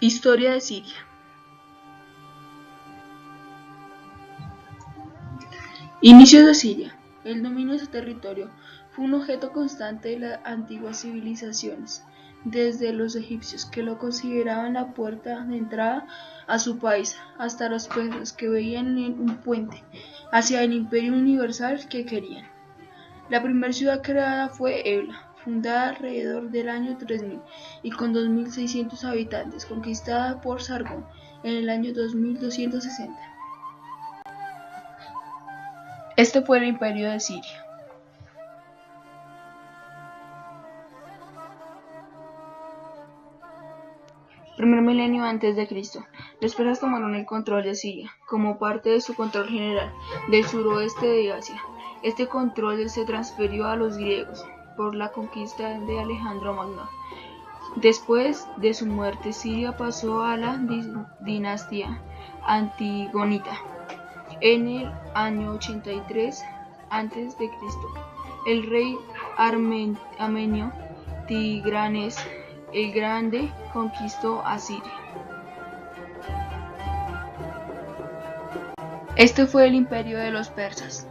Historia de Siria. Inicios de Siria. El dominio de su territorio fue un objeto constante de las antiguas civilizaciones, desde los egipcios, que lo consideraban la puerta de entrada a su país, hasta los persas, que veían en un puente hacia el imperio universal que querían. La primera ciudad creada fue Ebla, fundada alrededor del año 3000 y con 2600 habitantes, conquistada por Sargón en el año 2260. Este fue el imperio de Siria. Primer milenio antes de Cristo. Los persas tomaron el control de Siria como parte de su control general del suroeste de Asia. Este control se transfirió a los griegos por la conquista de Alejandro Magno. Después de su muerte, Siria pasó a la dinastía antigonita. En el año 83 a.C., el rey armenio Tigranes el Grande conquistó a Siria. Este fue el imperio de los persas.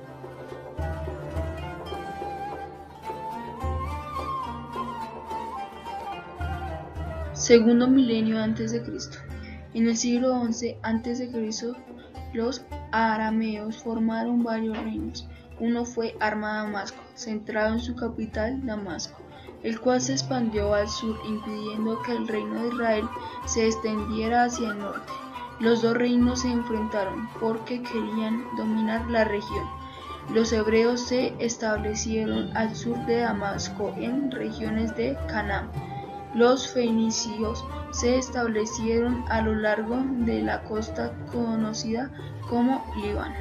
Segundo milenio antes de Cristo. En el siglo XI a.C., los arameos formaron varios reinos. Uno fue Arma-Damasco, centrado en su capital, Damasco, el cual se expandió al sur, impidiendo que el reino de Israel se extendiera hacia el norte. Los dos reinos se enfrentaron porque querían dominar la región. Los hebreos se establecieron al sur de Damasco, en regiones de Canaán. Los fenicios se establecieron a lo largo de la costa conocida como Líbano.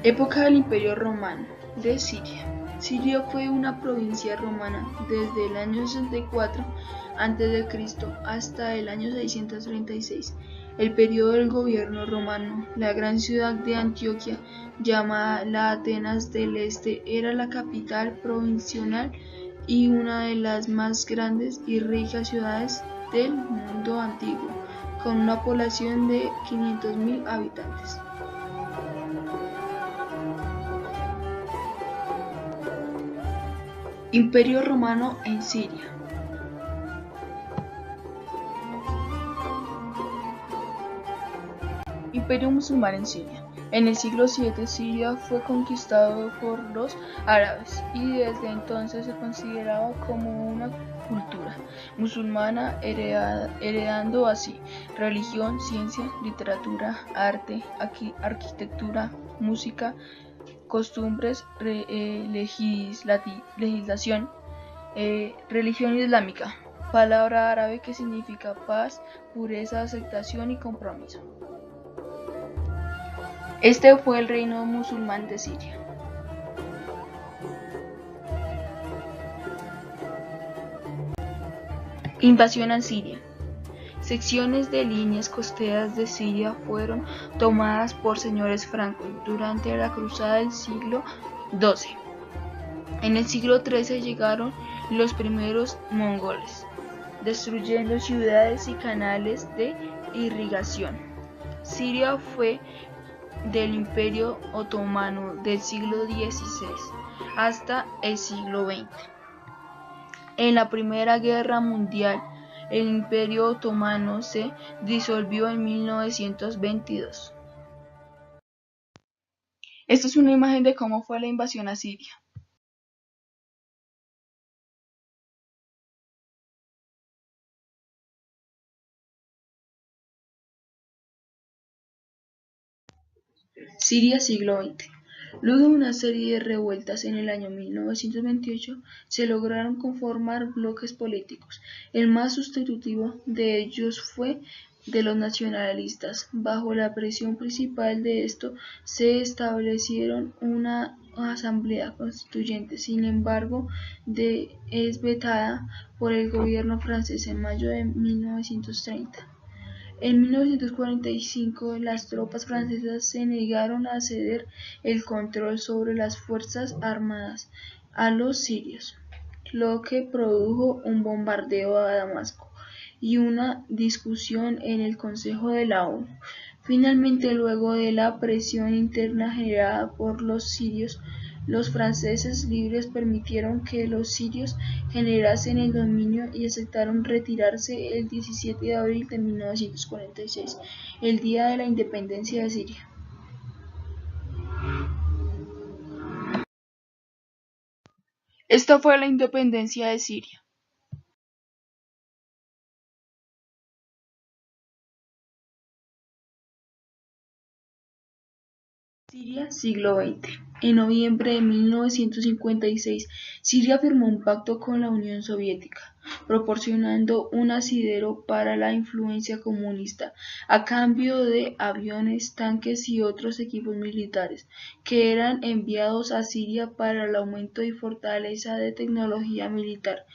Época del Imperio Romano de Siria. Siria fue una provincia romana desde el año 64 a.C. hasta el año 636. El periodo del gobierno romano. La gran ciudad de Antioquía, llamada la Atenas del Este, era la capital provincial y una de las más grandes y ricas ciudades del mundo antiguo, con una población de 500.000 habitantes. Imperio Romano en Siria. Imperio musulmán en Siria. En el siglo VII, Siria fue conquistado por los árabes y desde entonces se consideraba como una cultura musulmana, heredando así religión, ciencia, literatura, arte, arquitectura, música, costumbres, legislación, religión islámica, palabra árabe que significa paz, pureza, aceptación y compromiso. Este fue el reino musulmán de Siria. Invasión a Siria. Secciones de líneas costeras de Siria fueron tomadas por señores francos durante la cruzada del siglo XII. En el siglo XIII llegaron los primeros mongoles, destruyendo ciudades y canales de irrigación. Siria fue del Imperio Otomano del siglo XVI hasta el siglo XX. En la Primera Guerra Mundial, el Imperio Otomano se disolvió en 1922. Esta es una imagen de cómo fue la invasión a Siria. Siria siglo XX. Luego de una serie de revueltas en el año 1928, se lograron conformar bloques políticos. El más sustitutivo de ellos fue de los nacionalistas. Bajo la presión principal de esto, se establecieron una asamblea constituyente. Sin embargo, es vetada por el gobierno francés en mayo de 1930. En 1945, las tropas francesas se negaron a ceder el control sobre las fuerzas armadas a los sirios. lo que produjo un bombardeo a Damasco y una discusión en el Consejo de la ONU. Finalmente, luego de la presión interna generada por los sirios, los franceses libres permitieron que los sirios generasen el dominio y aceptaron retirarse el 17 de abril de 1946, el día de la independencia de Siria. Esta fue la independencia de Siria. Siria, siglo XX. En noviembre de 1956, Siria firmó un pacto con la Unión Soviética, proporcionando un asidero para la influencia comunista, a cambio de aviones, tanques y otros equipos militares, que eran enviados a Siria para el aumento y fortaleza de tecnología militar.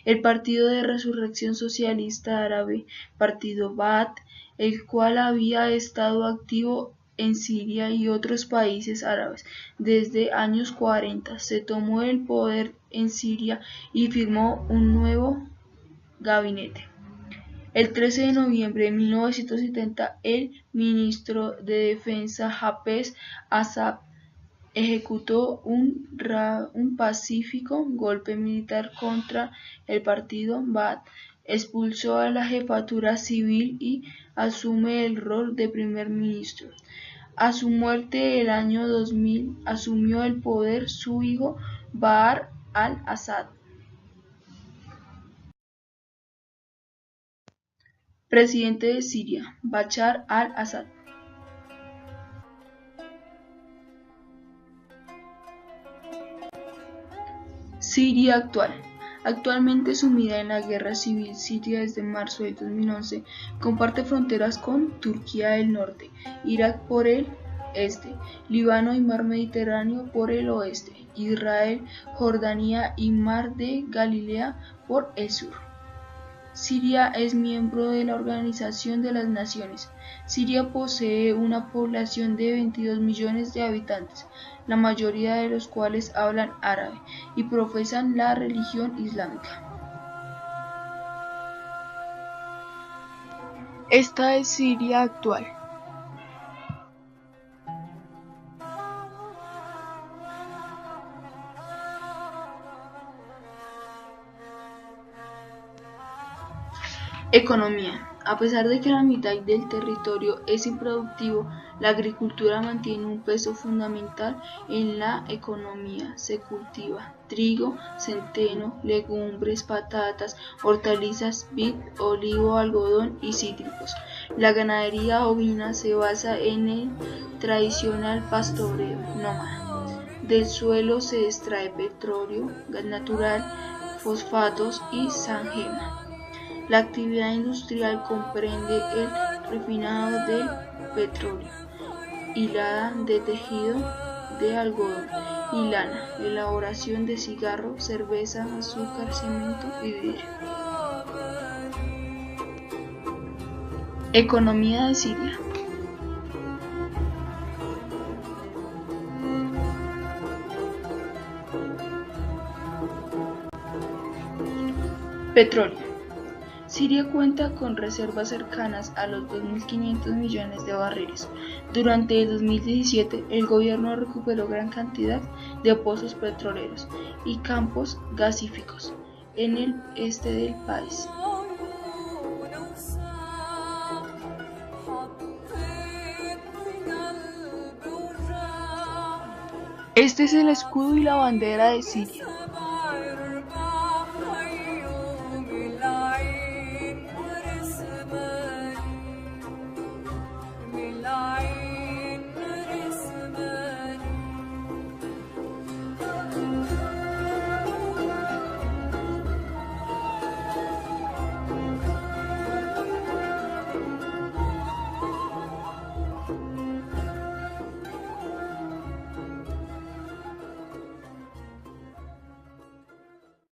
El Partido de Resurrección Socialista Árabe, Partido Ba'ath, el cual había estado activo en Siria y otros países árabes desde años 40, se tomó el poder en Siria y firmó un nuevo gabinete. El 13 de noviembre de 1970, el ministro de Defensa Hafez Assad ejecutó un pacífico golpe militar contra el partido Ba'ath, expulsó a la jefatura civil y asume el rol de primer ministro. A su muerte el año 2000 asumió el poder su hijo Bashar al-Assad. Presidente de Siria, Bashar al-Assad. Siria actual. Actualmente sumida en la guerra civil siria desde marzo de 2011, comparte fronteras con Turquía del norte, Irak por el este, Líbano y Mar Mediterráneo por el oeste, Israel, Jordania y Mar de Galilea por el sur. Siria es miembro de la Organización de las Naciones. Siria posee una población de 22 millones de habitantes, la mayoría de los cuales hablan árabe y profesan la religión islámica. Esta es Siria actual. Economía. A pesar de que la mitad del territorio es improductivo, la agricultura mantiene un peso fundamental en la economía. Se cultiva trigo, centeno, legumbres, patatas, hortalizas, vid, olivo, algodón y cítricos. La ganadería ovina se basa en el tradicional pastoreo nómada. Del suelo se extrae petróleo, gas natural, fosfatos y sangema. La actividad industrial comprende el refinado del petróleo, hilada de tejido de algodón y lana, elaboración de cigarro, cerveza, azúcar, cemento y vidrio. Economía de Siria. Petróleo. Siria cuenta con reservas cercanas a los 2.500 millones de barriles. Durante el 2017, el gobierno recuperó gran cantidad de pozos petroleros y campos gasíferos en el este del país. Este es el escudo y la bandera de Siria.